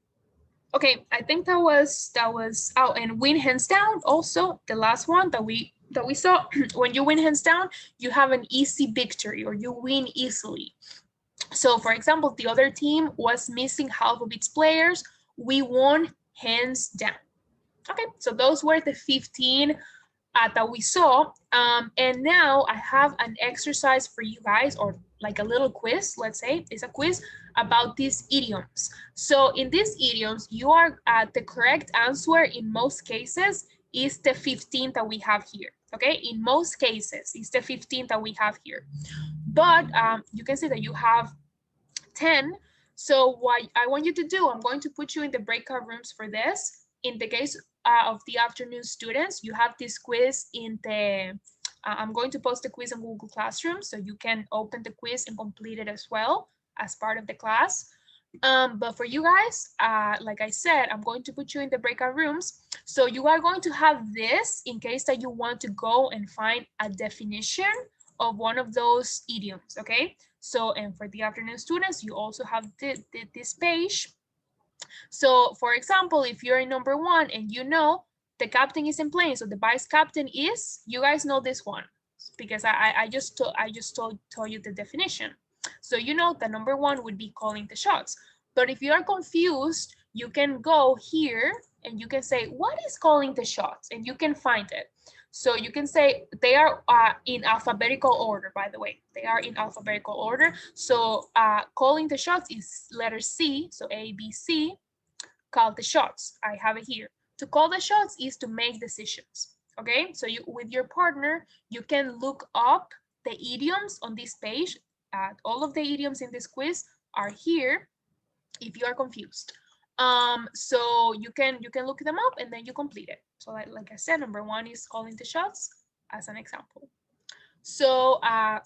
okay, I think that was oh, and win hands down also the last one that we saw. When you win hands down, you have an easy victory or you win easily. So for example, the other team was missing half of its players. We won hands down. Okay, so those were the 15 that we saw. And now I have an exercise for you guys, or like a little quiz, let's say. It's a quiz about these idioms. So in these idioms, you are the correct answer in most cases is the 15 that we have here. Okay, in most cases, it's the 15 that we have here. But you can see that you have 10. So what I want you to do, I'm going to put you in the breakout rooms for this. In the case of the afternoon students, you have this quiz in the, I'm going to post the quiz in Google Classroom, so you can open the quiz and complete it as well as part of the class. But for you guys, like I said, I'm going to put you in the breakout rooms. So you are going to have this in case that you want to go and find a definition of one of those idioms, okay? So, and for the afternoon students, you also have this page. So, for example, if you're in number 1 and you know the captain is in plane, so the vice captain is, you guys know this one because I just told you the definition. So you know that number 1 would be calling the shots. But if you are confused, you can go here and you can say, what is calling the shots? And you can find it. So you can say they are in alphabetical order, by the way. They are in alphabetical order. So calling the shots is letter C, so A, B, C. Call the shots. I have it here. To call the shots is to make decisions. Okay, so you with your partner, you can look up the idioms on this page. All of the idioms in this quiz are here if you are confused. So you can look them up and then you complete it. So like I said, number 1 is calling the shots as an example. So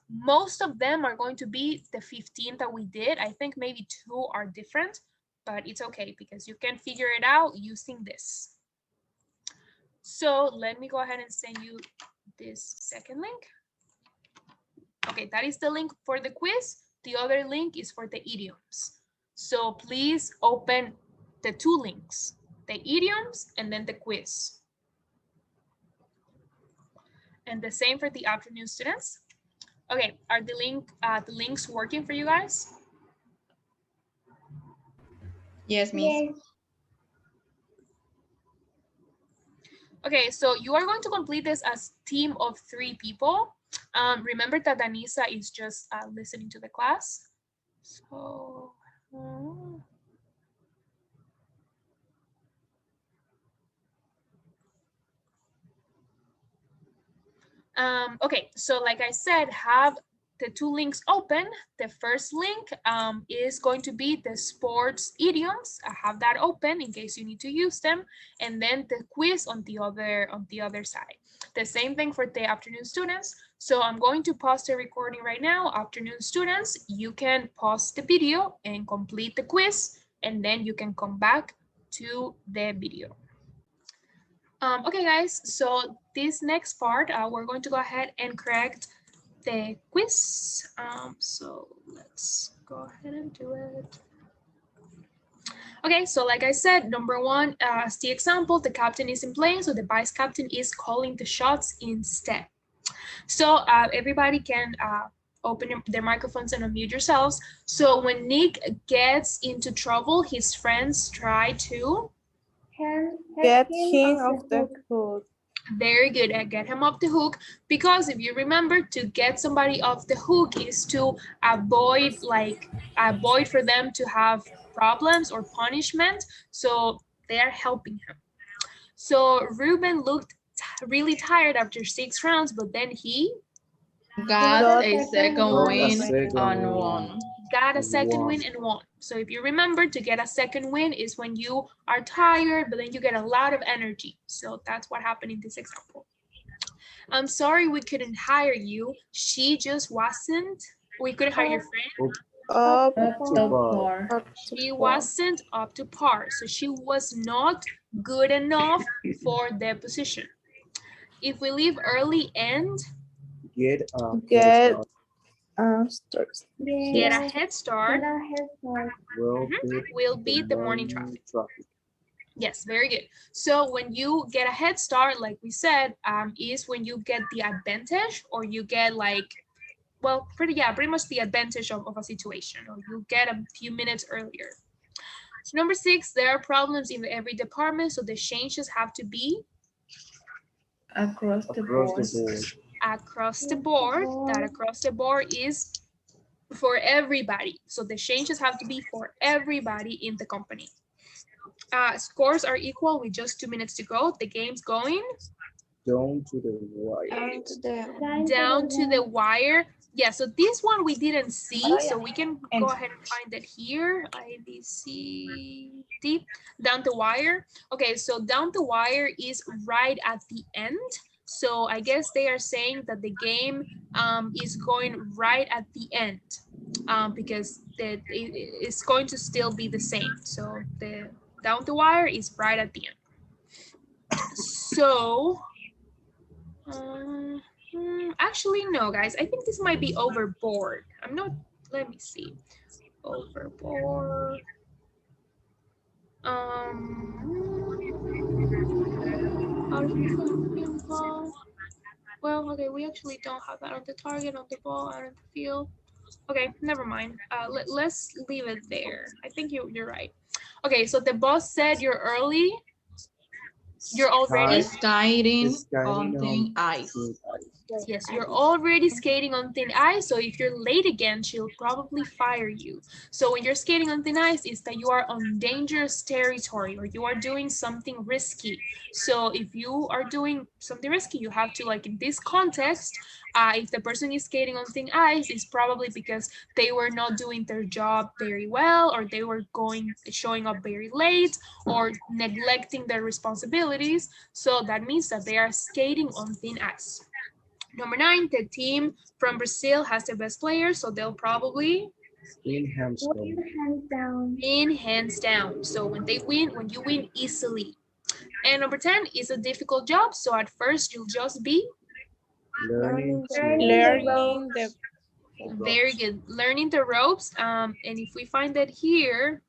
most of them are going to be the 15 that we did. I think maybe 2 are different, but it's okay because you can figure it out using this. So let me go ahead and send you this second link. Okay, that is the link for the quiz. The other link is for the idioms. So please open the 2 links, the idioms and then the quiz. And the same for the afternoon students. Okay, are the links working for you guys? Yes, Miss. Yes. Okay, so you are going to complete this as team of 3 people. Remember that Danisa is just listening to the class. So, okay, so like I said, have the two links open. The first link is going to be the sports idioms. I have that open in case you need to use them, and then the quiz on the other side. The same thing for the afternoon students. So I'm going to pause the recording right now. Afternoon students, you can pause the video and complete the quiz, and then you can come back to the video. Okay, guys, so this next part, we're going to go ahead and correct the quiz. So let's go ahead and do it. Okay, so like I said, number one, as the example, the captain isn't playing, so the vice captain is calling the shots instead. So everybody can open their microphones and unmute yourselves. So when Nick gets into trouble, his friends try to Get him him off off the hook. very good at get him off the hook, because if you remember, to get somebody off the hook is to avoid for them to have problems or punishment, so they are helping him. So Ruben looked really tired after 6 rounds, but then he Got a second second Got a win second on win. one. got a second Won. win and won. So if you remember, to get a second win is when you are tired, but then you get a lot of energy. So that's what happened in this example. I'm sorry we couldn't hire you. She just wasn't. We couldn't hire your friend. Up, Up To to bar. par. up to She par. wasn't up to par. So she was not good enough for the position. If we leave early and Get a Get head start. stars. get a head start, Get a head start. Will beat we'll beat the morning traffic. traffic. Yes, very good. So when you get a head start, like we said, is when you get the advantage, or you get like, well, pretty much the advantage of a situation, or you get a few minutes earlier. So number 6, there are problems in every department, so the changes have to be Across the Across board. the board. across the board. That across the board is for everybody. So the changes have to be for everybody in the company. Scores are equal with just 2 minutes to go. The game's going Down to the wire. down to the wire. Yeah, so this one we didn't see, so we can go ahead and find it here. A, B, C, D, down the wire. Okay, so down the wire is right at the end. So I guess they are saying that the game is going right at the end, because it's going to still be the same. So the down the wire is right at the end. So actually, no, guys. I think this might be overboard. I'm not. Let me see. Overboard. Artificial impulse. Well, okay, we actually don't have that on the target, on the ball, out of the field. Okay, never mind. Let's leave it there. I think you're right. Okay, so the boss said you're early. You're already Skating Skating on thin ice. thin ice. Yes, you're already skating on thin ice, so if you're late again, she'll probably fire you. So when you're skating on thin ice, it's that you are on dangerous territory, or you are doing something risky. So if you are doing something risky, you have to, like in this context, if the person is skating on thin ice, it's probably because they were not doing their job very well, or they were showing up very late, or neglecting their responsibilities. So that means that they are skating on thin ice. Number 9, the team from Brazil has the best players, so they'll probably In hands Win hands down. win hands down. So when you win easily. And number 10 is a difficult job, so at first you'll just be learning to Learning the very good, learning the ropes. And if we find that here,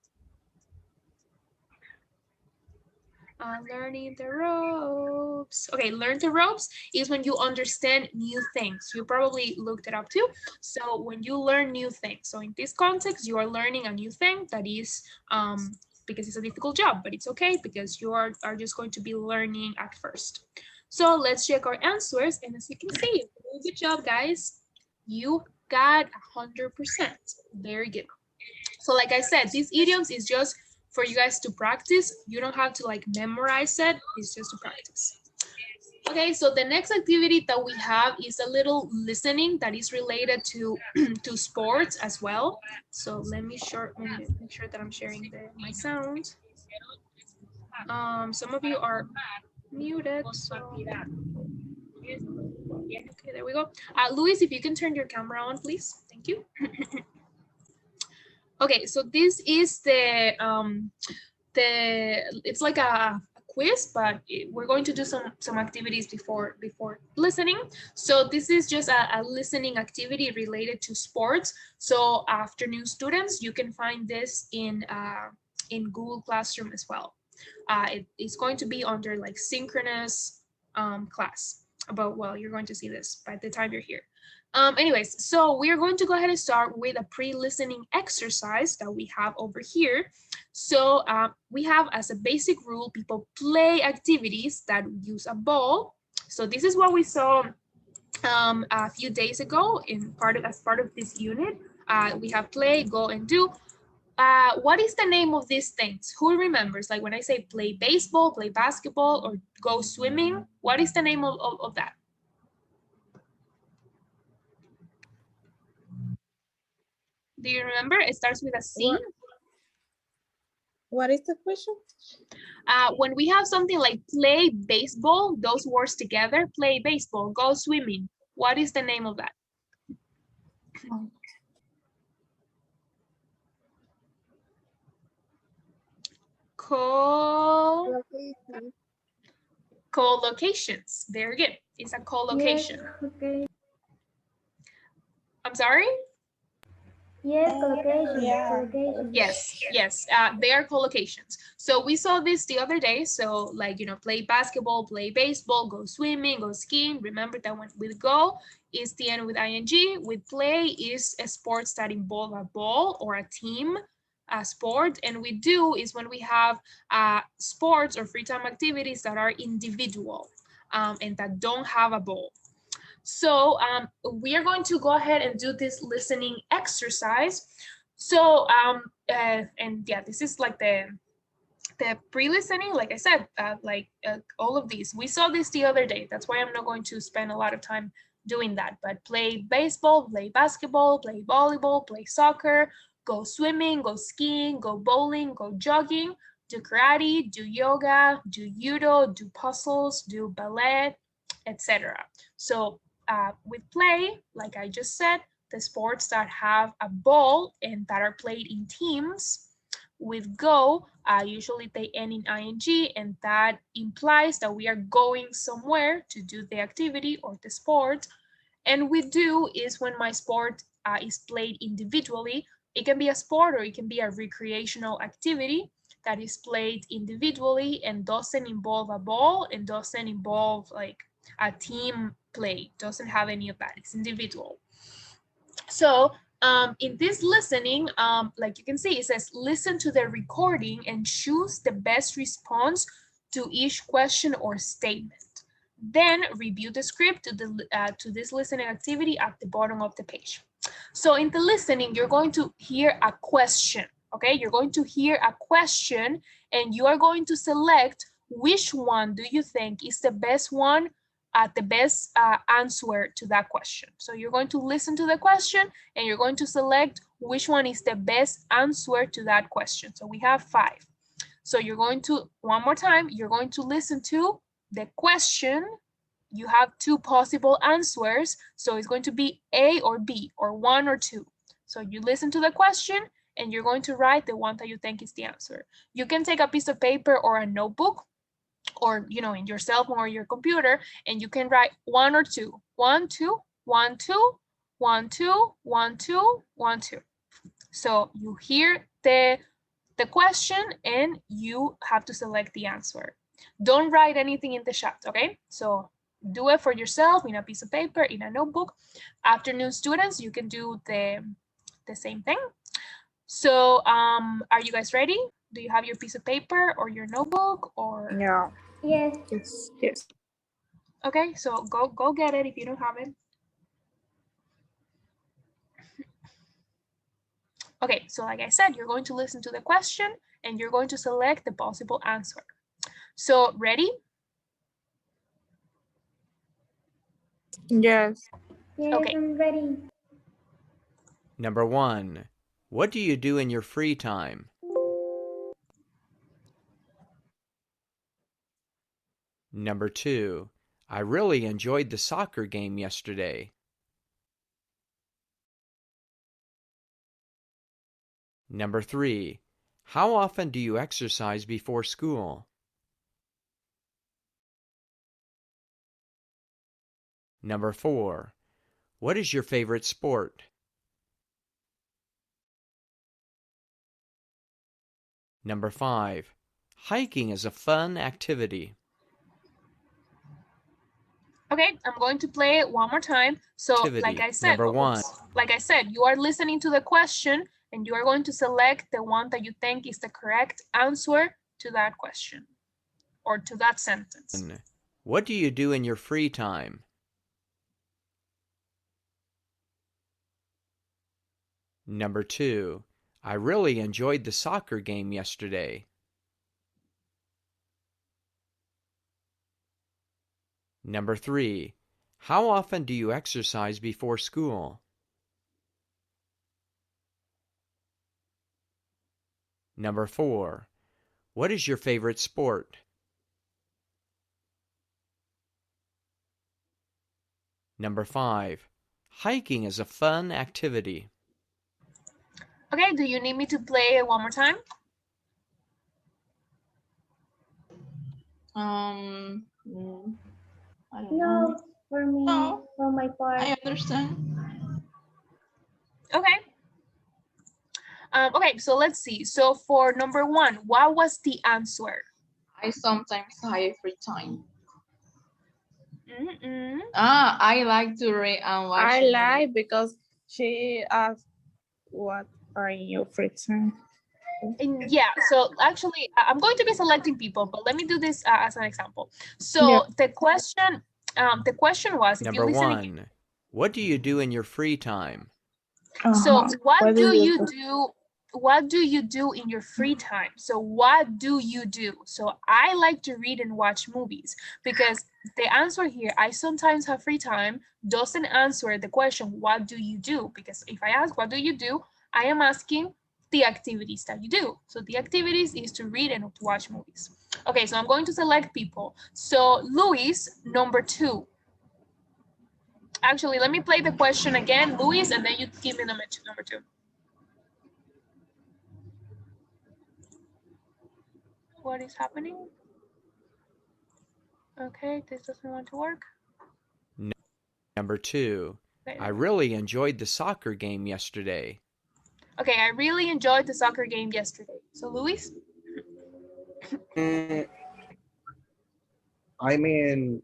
learning the ropes. Okay, learn the ropes is when you understand new things. You probably looked it up too. So when you learn new things. So in this context, you are learning a new thing that is because it's a difficult job, but it's okay because you are just going to be learning at first. So let's check our answers. And as you can see, good job, guys. You got 100%. Very good. So like I said, these idioms is just for you guys to practice. You don't have to like memorize it. It's just to practice. Okay, so the next activity that we have is a little listening that is related to to sports as well. So let me make sure that I'm sharing my sound. Some of you are muted. So okay, there we go. Luis, if you can turn your camera on, please. Thank you. Okay, so this is it's like a quiz, but we're going to do some activities before listening. So this is just a listening activity related to sports. So afternoon students, you can find this in Google Classroom as well. It's going to be under like synchronous class. But well, you're going to see this by the time you're here. Anyways, so we are going to go ahead and start with a pre-listening exercise that we have over here. So we have as a basic rule, people play activities that use a ball. So this is what we saw a few days ago as part of this unit. We have play, go, and do. What is the name of these things? Who remembers? Like when I say play baseball, play basketball, or go swimming, what is the name of that? Do you remember? It starts with a C. What is the question? When we have something like play baseball, those words together, play baseball, go swimming, what is the name of that? Co-locations. Very good. It's a co-location. Yes, okay. I'm sorry? Yes, collocation. Yeah. Collocation. Yes, they are co-locations. So we saw this the other day. So like, play basketball, play baseball, go swimming, go skiing. Remember that one with go is the end with ing. With play is a sports that involve a ball or a team sport. And we do is when we have sports or free time activities that are individual and that don't have a ball. So we are going to go ahead and do this listening exercise. So, and yeah, this is like the pre-listening, like I said, all of these. We saw this the other day. That's why I'm not going to spend a lot of time doing that. But play baseball, play basketball, play volleyball, play soccer, go swimming, go skiing, go bowling, go jogging, do karate, do yoga, do judo, do puzzles, do ballet, etc. So with play, like I just said, the sports that have a ball and that are played in teams. With go, usually they end in ing, and that implies that we are going somewhere to do the activity or the sport. And with do is when my sport is played individually. It can be a sport or it can be a recreational activity that is played individually and doesn't involve a ball and doesn't involve like a team play, doesn't have any of that. It's individual. So in this listening, like you can see, it says listen to the recording and choose the best response to each question or statement. Then review the script to this listening activity at the bottom of the page. So in the listening, you're going to hear a question, okay? You're going to hear a question and you are going to select which one do you think is the best one the best answer to that question. So you're going to listen to the question and you're going to select which one is the best answer to that question. So we have 5. So you're going to, one more time, you're going to listen to the question. You have 2 possible answers. So it's going to be A or B or 1 or 2. So you listen to the question and you're going to write the one that you think is the answer. You can take a piece of paper or a notebook or in your cell phone or your computer, and you can write 1 or 2, 1, 2, 1, 2, 1, 2, 1, 2, 1, 2. So you hear the question and you have to select the answer. Don't write anything in the chat, okay? So do it for yourself in a piece of paper, in a notebook. Afternoon students, you can do the same thing. So are you guys ready? Do you have your piece of paper or your notebook or? Yeah. Yes. Yes. Okay, so go get it if you don't have it. Okay, so like I said, you're going to listen to the question and you're going to select the possible answer. So ready? Yes. Yes, Okay. I'm ready. Number 1. What do you do in your free time? Number 2. I really enjoyed the soccer game yesterday. Number 3. How often do you exercise before school? Number 4. What is your favorite sport? Number 5. Hiking is a fun activity. Okay, I'm going to play it one more time. So like I said, Number 1. like I said, you are listening to the question and you are going to select the one that you think is the correct answer to that question or to that sentence. What do you do in your free time? Number 2. I really enjoyed the soccer game yesterday. Number 3. How often do you exercise before school? Number 4. What is your favorite sport? Number 5. Hiking is a fun activity. Okay, do you need me to play it one more time? I don't know. No, for me, No. for my part. I understand. Okay. Okay, so let's see. So for number 1, what was the answer? I sometimes have free time. Mm-mm. I like to read and watch. I like because she asked what are your free time. And yeah, so actually I'm going to be selecting people, but let me do this as an example. So Yeah. the question was, if Number you're listening, 1. What do you do in your free time? so what do you do? do? What do you do in your free time? So what do you do? So I like to read and watch movies because the answer here, I sometimes have free time, doesn't answer the question, what do you do? Because if I ask, what do you do? I am asking the activities that you do. So the activities is to read and to watch movies. Okay, so I'm going to select people. So Luis, number 2. Actually, let me play the question again, Luis, and then you give me number 2. What is happening? Okay, this doesn't want to work. Number 2. I really enjoyed the soccer game yesterday. Okay, I really enjoyed the soccer game yesterday. So, Luis? Mm, I mean,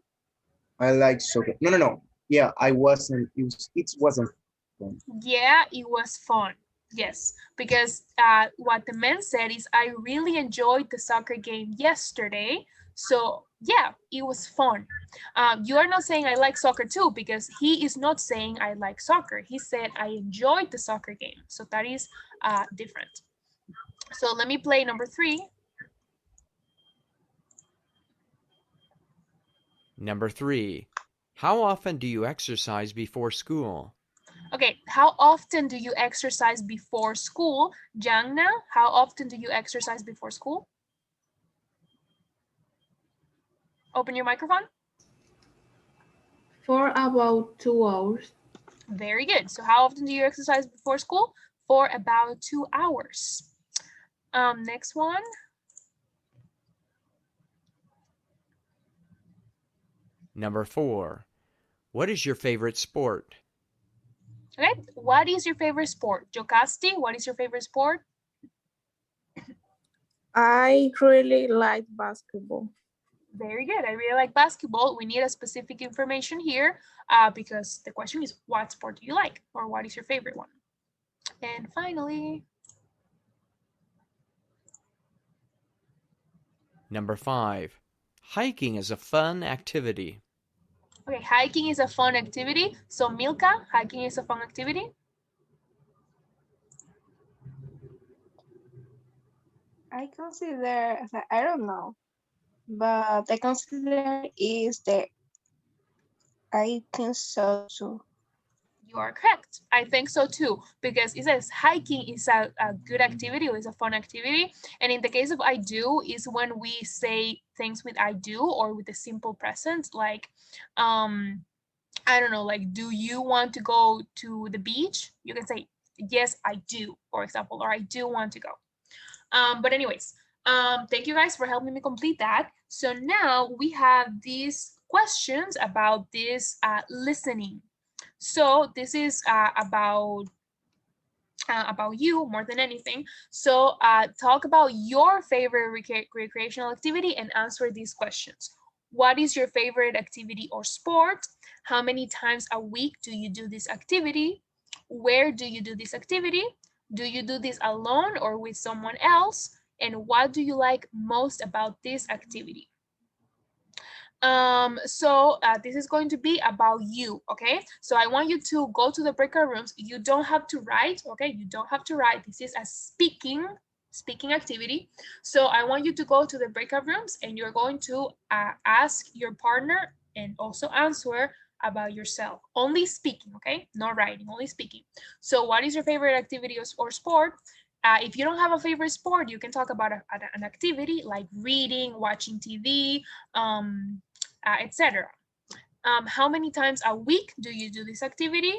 I like soccer. No. Yeah, I wasn't. It wasn't fun. Yeah, it was fun. Yes, because what the man said is, I really enjoyed the soccer game yesterday. So, yeah, it was fun. You are not saying I like soccer too, because he is not saying I like soccer. He said I enjoyed the soccer game. So that is different. So let me play number 3. Number 3. How often do you exercise before school? Okay, how often do you exercise before school? Jangna, how often do you exercise before school? Open your microphone. For about 2 hours. Very good. So how often do you exercise before school? For about 2 hours. Next one. Number 4. What is your favorite sport? Okay, what is your favorite sport? Jocasti, what is your favorite sport? I really like basketball. Very good. I really like basketball. We need a specific information here because the question is, what sport do you like? Or what is your favorite one? And finally, Number 5. Hiking is a fun activity. okay, hiking is a fun activity. So Milka, hiking is a fun activity. I consider, I don't know, but I consider is the I think so too. You are correct. I think so too, because it says hiking is a good activity or is a fun activity. And in the case of I do is when we say things with I do or with the simple present, like, I don't know, like, do you want to go to the beach? You can say, yes, I do, for example, or I do want to go. But anyways, thank you guys for helping me complete that. So now we have these questions about this listening. So this is about you more than anything. So talk about your favorite recreational activity and answer these questions. What is your favorite activity or sport? How many times a week do you do this activity? Where do you do this activity? Do you do this alone or with someone else? And what do you like most about this activity? This is going to be about you, okay? So I want you to go to the breakout rooms. You don't have to write, okay? You don't have to write. This is a speaking activity. So I want you to go to the breakout rooms and you're going to ask your partner and also answer about yourself. Only speaking, okay? Not writing, only speaking. So what is your favorite activity or sport? If you don't have a favorite sport, you can talk about an activity like reading, watching TV, etc. How many times a week do you do this activity?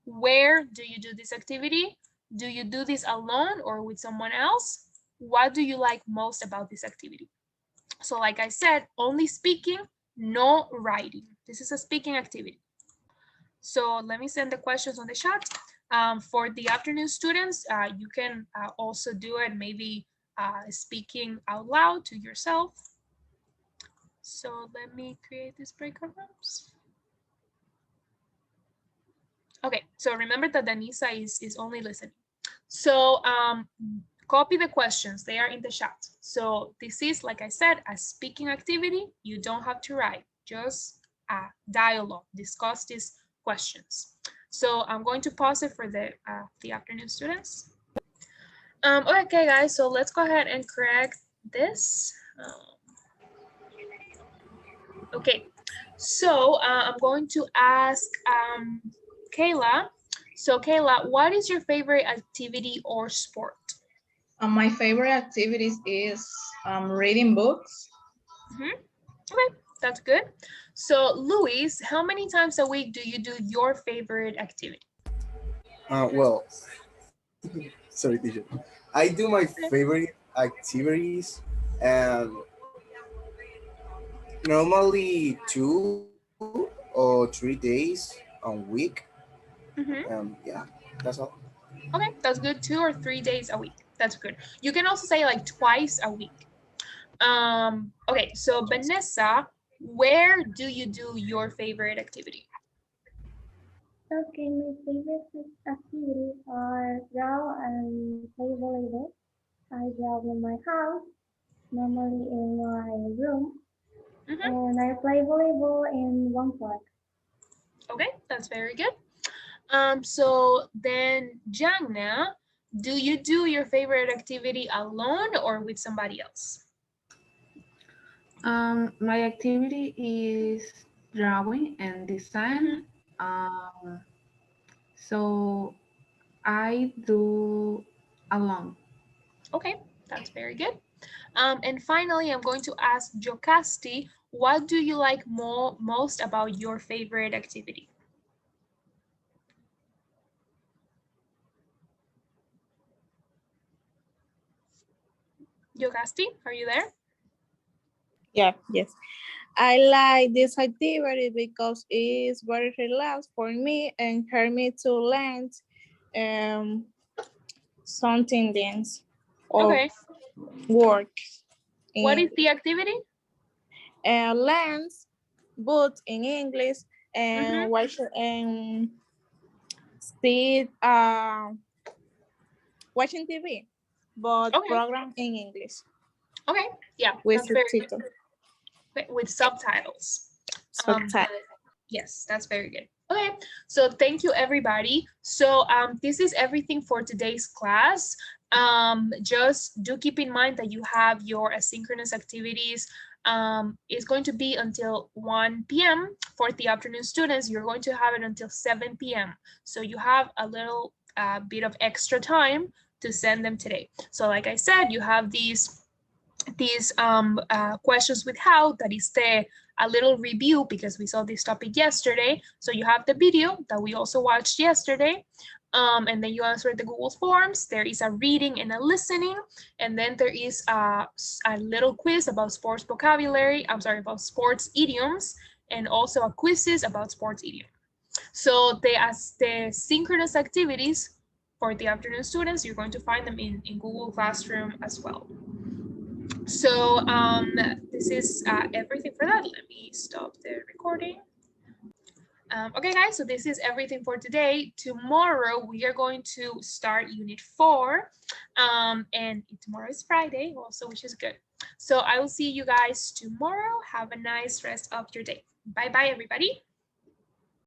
Where do you do this activity? Do you do this alone or with someone else? What do you like most about this activity? So like I said, only speaking, no writing. This is a speaking activity. So let me send the questions on the chat. For the afternoon students, you can also do it maybe speaking out loud to yourself. So let me create these breakout rooms. Okay, so remember that Danisa is only listening. So copy the questions, they are in the chat. So this is, like I said, a speaking activity. You don't have to write, just a dialogue, discuss these questions. So I'm going to pause it for the afternoon students. Okay guys, so let's go ahead and correct this. Okay, so I'm going to ask Kayla. So Kayla, what is your favorite activity or sport? My favorite activities is reading books. Okay, that's good. So Luis, how many times a week do you do your favorite activity? Well, sorry, teacher. I do my favorite activities normally 2 or 3 days a week. Yeah, that's all. Okay, that's good. 2 or 3 days a week. That's good. You can also say like twice a week. Okay, so Vanessa, where do you do your favorite activity? Okay, my favorite activities are draw and play volleyball. I draw in my house, normally in my room, and I play volleyball in one park. Okay, that's very good. So then Jangna, do you do your favorite activity alone or with somebody else? My activity is drawing and design. So I do alone. Okay, that's very good. And finally, I'm going to ask Jocasti, what do you like most about your favorite activity? Jocasti, are you there? Yeah, yes. I like this activity because it's very relaxed for me and help me to learn something dance or work. What is the activity? Learns both in English and watch and see watching TV, but program in English. Okay, yeah, with that's very subtitles. Good. With subtitles. Subtitles. Yes, that's very good. Okay, so thank you everybody. So this is everything for today's class. Just do keep in mind that you have your asynchronous activities is going to be until 1 p.m. For the afternoon students, you're going to have it until 7 p.m. So you have a little bit of extra time to send them today. So like I said, you have these questions with how, that is a little review because we saw this topic yesterday. So you have the video that we also watched yesterday. And then you answer the Google Forms. There is a reading and a listening. And then there is a little quiz about sports vocabulary. I'm sorry, about sports idioms, and also a quizzes about sports idiom. So the synchronous activities for the afternoon students, you're going to find them in Google Classroom as well. So this is everything for that. Let me stop the recording. Okay, guys, so this is everything for today. Tomorrow, we are going to start Unit 4. And tomorrow is Friday also, which is good. So I will see you guys tomorrow. Have a nice rest of your day. Bye-bye, everybody.